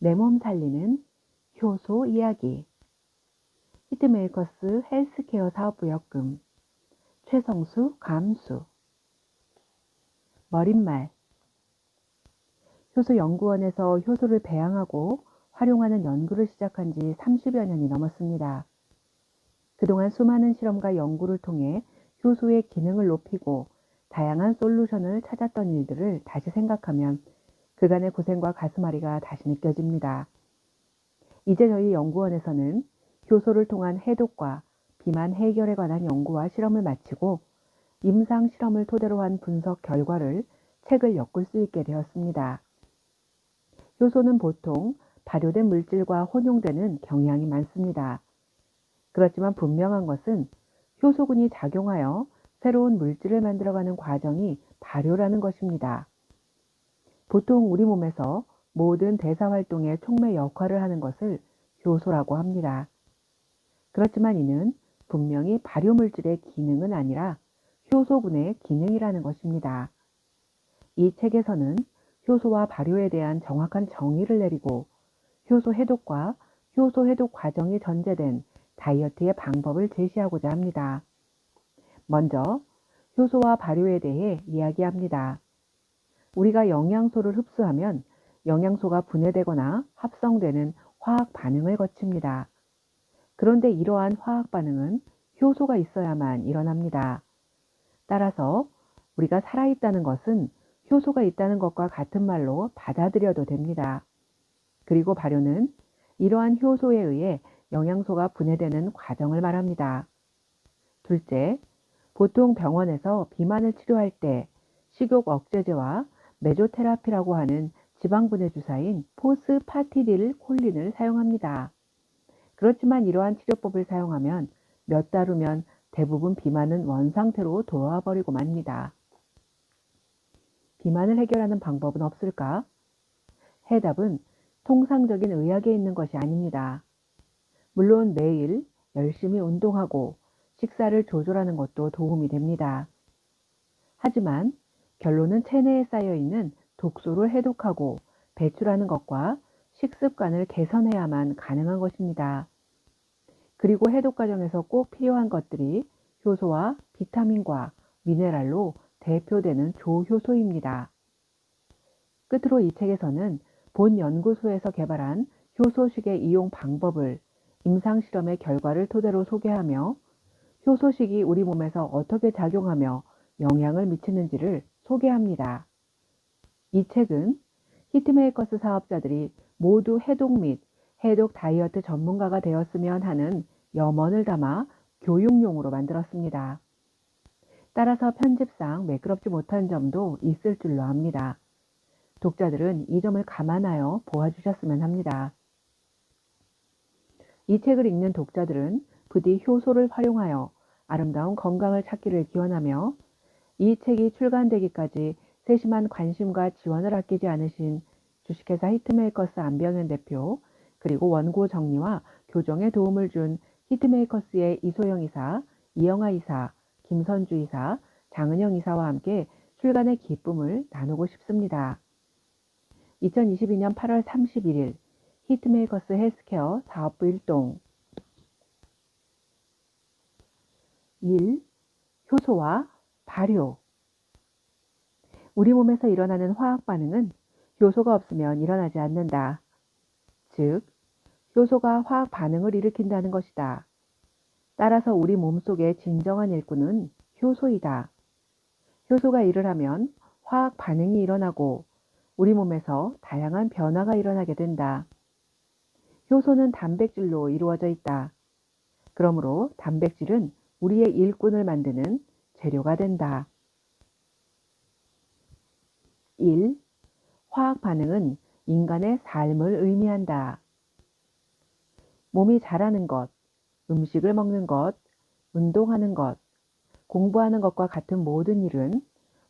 내 몸 살리는 효소 이야기. 히트메이커스 헬스케어 사업부 역금. 최성수 감수. 머릿말. 효소연구원에서 효소를 배양하고 활용하는 연구를 시작한 지 30여 년이 넘었습니다. 그동안 수많은 실험과 연구를 통해 효소의 기능을 높이고 다양한 솔루션을 찾았던 일들을 다시 생각하면 그간의 고생과 가슴앓이가 다시 느껴집니다. 이제 저희 연구원에서는 효소를 통한 해독과 비만 해결에 관한 연구와 실험을 마치고 임상 실험을 토대로 한 분석 결과를 책을 엮을 수 있게 되었습니다. 효소는 보통 발효된 물질과 혼용되는 경향이 많습니다. 그렇지만 분명한 것은 효소군이 작용하여 새로운 물질을 만들어가는 과정이 발효라는 것입니다. 보통 우리 몸에서 모든 대사활동의 촉매 역할을 하는 것을 효소라고 합니다. 그렇지만 이는 분명히 발효물질의 기능은 아니라 효소군의 기능이라는 것입니다. 이 책에서는 효소와 발효에 대한 정확한 정의를 내리고 효소 해독과 효소 해독 과정이 전제된 다이어트의 방법을 제시하고자 합니다. 먼저 효소와 발효에 대해 이야기합니다. 우리가 영양소를 흡수하면 영양소가 분해되거나 합성되는 화학 반응을 거칩니다. 그런데 이러한 화학 반응은 효소가 있어야만 일어납니다. 따라서 우리가 살아있다는 것은 효소가 있다는 것과 같은 말로 받아들여도 됩니다. 그리고 발효는 이러한 효소에 의해 영양소가 분해되는 과정을 말합니다. 둘째, 보통 병원에서 비만을 치료할 때 식욕 억제제와 메조테라피라고 하는 지방분해 주사인 포스파티딜 콜린을 사용합니다. 그렇지만 이러한 치료법을 사용하면 몇 달 후면 대부분 비만은 원상태로 돌아와 버리고 맙니다. 비만을 해결하는 방법은 없을까? 해답은 통상적인 의학에 있는 것이 아닙니다. 물론 매일 열심히 운동하고 식사를 조절하는 것도 도움이 됩니다. 하지만 결론은 체내에 쌓여있는 독소를 해독하고 배출하는 것과 식습관을 개선해야만 가능한 것입니다. 그리고 해독 과정에서 꼭 필요한 것들이 효소와 비타민과 미네랄로 대표되는 조효소입니다. 끝으로 이 책에서는 본 연구소에서 개발한 효소식의 이용 방법을 임상실험의 결과를 토대로 소개하며 효소식이 우리 몸에서 어떻게 작용하며 영향을 미치는지를 소개합니다. 이 책은 히트메이커스 사업자들이 모두 해독 및 해독 다이어트 전문가가 되었으면 하는 염원을 담아 교육용으로 만들었습니다. 따라서 편집상 매끄럽지 못한 점도 있을 줄로 압니다. 독자들은 이 점을 감안하여 보아주셨으면 합니다. 이 책을 읽는 독자들은 부디 효소를 활용하여 아름다운 건강을 찾기를 기원하며 이 책이 출간되기까지 세심한 관심과 지원을 아끼지 않으신 주식회사 히트메이커스 안병현 대표 그리고 원고 정리와 교정에 도움을 준 히트메이커스의 이소영 이사, 이영아 이사, 김선주 이사, 장은영 이사와 함께 출간의 기쁨을 나누고 싶습니다. 2022년 8월 31일 히트메이커스 헬스케어 사업부 1동 1. 효소와 발효. 우리 몸에서 일어나는 화학 반응은 효소가 없으면 일어나지 않는다. 즉, 효소가 화학 반응을 일으킨다는 것이다. 따라서 우리 몸속의 진정한 일꾼은 효소이다. 효소가 일을 하면 화학 반응이 일어나고 우리 몸에서 다양한 변화가 일어나게 된다. 효소는 단백질로 이루어져 있다. 그러므로 단백질은 우리의 일꾼을 만드는 재료가 된다. 1. 화학 반응은 인간의 삶을 의미한다. 몸이 자라는 것, 음식을 먹는 것, 운동하는 것, 공부하는 것과 같은 모든 일은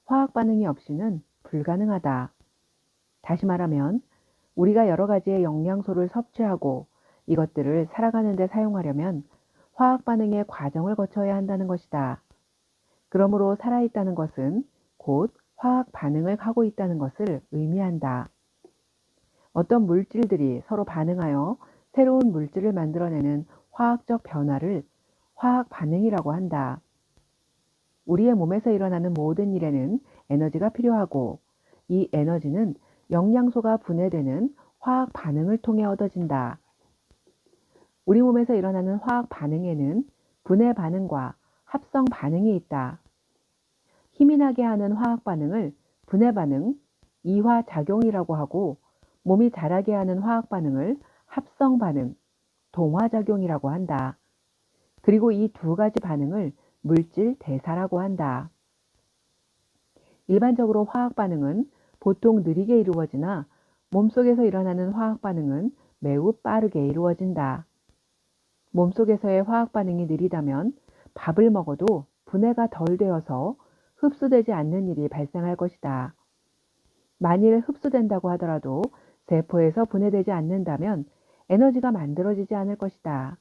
화학 반응이 없이는 불가능하다. 다시 말하면 우리가 여러 가지의 영양소를 섭취하고 이것들을 살아가는 데 사용하려면 화학 반응의 과정을 거쳐야 한다는 것이다. 그러므로 살아있다는 것은 곧 화학 반응을 하고 있다는 것을 의미한다. 어떤 물질들이 서로 반응하여 새로운 물질을 만들어내는 화학적 변화를 화학 반응이라고 한다. 우리의 몸에서 일어나는 모든 일에는 에너지가 필요하고 이 에너지는 영양소가 분해되는 화학 반응을 통해 얻어진다. 우리 몸에서 일어나는 화학 반응에는 분해 반응과 합성 반응이 있다. 힘이 나게 하는 화학 반응을 분해 반응, 이화작용이라고 하고 몸이 자라게 하는 화학 반응을 합성 반응, 동화작용이라고 한다. 그리고 이 두 가지 반응을 물질 대사라고 한다. 일반적으로 화학 반응은 보통 느리게 이루어지나 몸속에서 일어나는 화학 반응은 매우 빠르게 이루어진다. 몸속에서의 화학 반응이 느리다면 밥을 먹어도 분해가 덜 되어서 흡수되지 않는 일이 발생할 것이다. 만일 흡수된다고 하더라도 세포에서 분해되지 않는다면 에너지가 만들어지지 않을 것이다.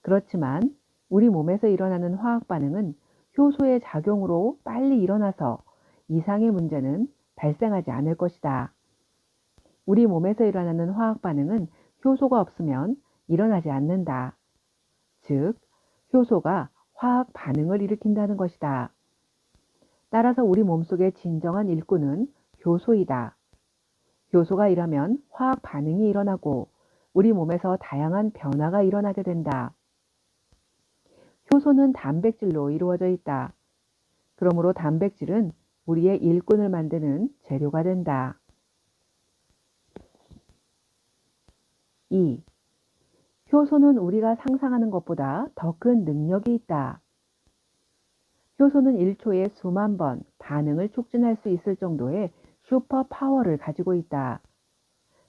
그렇지만 우리 몸에서 일어나는 화학 반응은 효소의 작용으로 빨리 일어나서 이상의 문제는 발생하지 않을 것이다. 우리 몸에서 일어나는 화학 반응은 효소가 없으면 일어나지 않는다. 즉, 효소가 화학 반응을 일으킨다는 것이다. 따라서 우리 몸속의 진정한 일꾼은 효소이다. 효소가 일하면 화학 반응이 일어나고 우리 몸에서 다양한 변화가 일어나게 된다. 효소는 단백질로 이루어져 있다. 그러므로 단백질은 우리의 일꾼을 만드는 재료가 된다. 2. 효소는 우리가 상상하는 것보다 더 큰 능력이 있다. 효소는 1초에 수만 번 반응을 촉진할 수 있을 정도의 슈퍼 파워를 가지고 있다.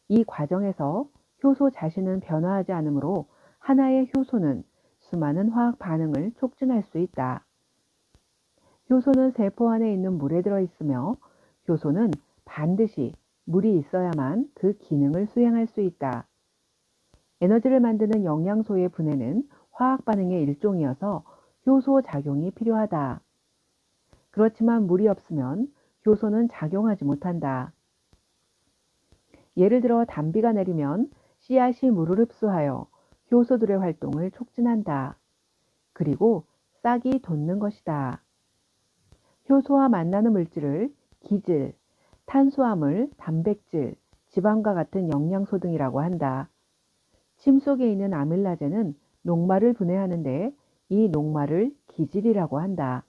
이 과정에서 효소 자신은 변화하지 않으므로 하나의 효소는 수많은 화학 반응을 촉진할 수 있다. 효소는 세포 안에 있는 물에 들어있으며 효소는 반드시 물이 있어야만 그 기능을 수행할 수 있다. 에너지를 만드는 영양소의 분해는 화학 반응의 일종이어서 효소 작용이 필요하다. 그렇지만 물이 없으면 효소는 작용하지 못한다. 예를 들어 단비가 내리면 씨앗이 물을 흡수하여 효소들의 활동을 촉진한다. 그리고 싹이 돋는 것이다. 효소와 만나는 물질을 기질, 탄수화물, 단백질, 지방과 같은 영양소 등이라고 한다. 침 속에 있는 아밀라제는 녹말을 분해하는데 이 녹말을 기질이라고 한다.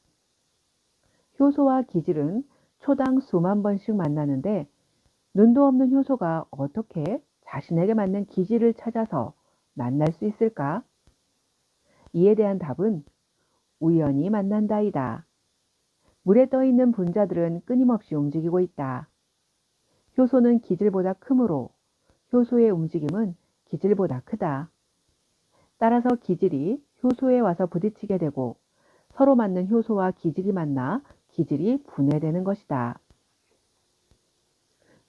효소와 기질은 초당 수만 번씩 만나는데 눈도 없는 효소가 어떻게 자신에게 맞는 기질을 찾아서 만날 수 있을까? 이에 대한 답은 우연히 만난다이다. 물에 떠 있는 분자들은 끊임없이 움직이고 있다. 효소는 기질보다 크므로 효소의 움직임은 기질보다 크다. 따라서 기질이 효소에 와서 부딪히게 되고 서로 맞는 효소와 기질이 만나 기질이 분해되는 것이다.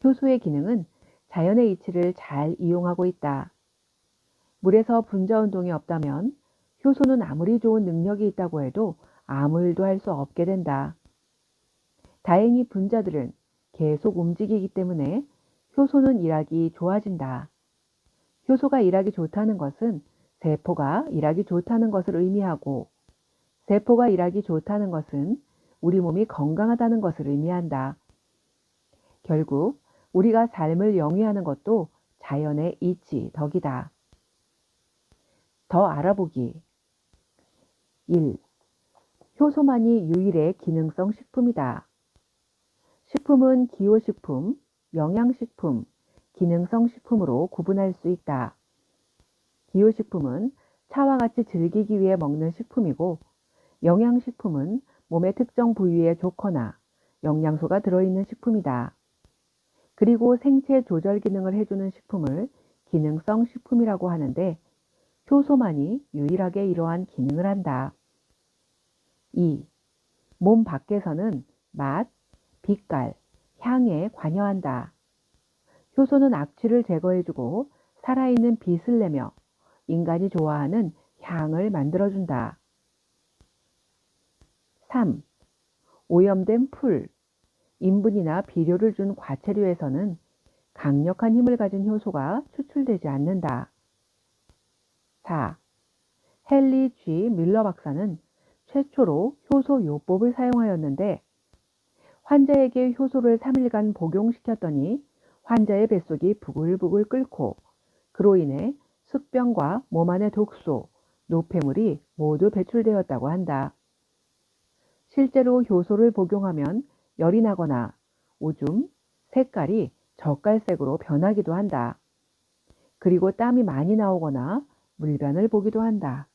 효소의 기능은 자연의 이치를 잘 이용하고 있다. 물에서 분자 운동이 없다면 효소는 아무리 좋은 능력이 있다고 해도 아무 일도 할 수 없게 된다. 다행히 분자들은 계속 움직이기 때문에 효소는 일하기 좋아진다. 효소가 일하기 좋다는 것은 세포가 일하기 좋다는 것을 의미하고 세포가 일하기 좋다는 것은 우리 몸이 건강하다는 것을 의미한다. 결국 우리가 삶을 영위하는 것도 자연의 이치 덕이다. 더 알아보기 1. 효소만이 유일의 기능성 식품이다. 식품은 기호식품, 영양식품, 기능성 식품으로 구분할 수 있다. 기호식품은 차와 같이 즐기기 위해 먹는 식품이고 영양식품은 몸의 특정 부위에 좋거나 영양소가 들어있는 식품이다. 그리고 생체 조절 기능을 해주는 식품을 기능성 식품이라고 하는데 효소만이 유일하게 이러한 기능을 한다. 2. 몸 밖에서는 맛, 빛깔, 향에 관여한다. 효소는 악취를 제거해주고 살아있는 빛을 내며 인간이 좋아하는 향을 만들어준다. 3. 오염된 풀, 인분이나 비료를 준 과체류에서는 강력한 힘을 가진 효소가 추출되지 않는다. 4. 헨리 G. 밀러 박사는 최초로 효소 요법을 사용하였는데 환자에게 효소를 3일간 복용시켰더니 환자의 뱃속이 부글부글 끓고 그로 인해 숙변과 몸 안의 독소, 노폐물이 모두 배출되었다고 한다. 실제로 효소를 복용하면 열이 나거나 오줌, 색깔이 젓갈색으로 변하기도 한다. 그리고 땀이 많이 나오거나 물변을 보기도 한다.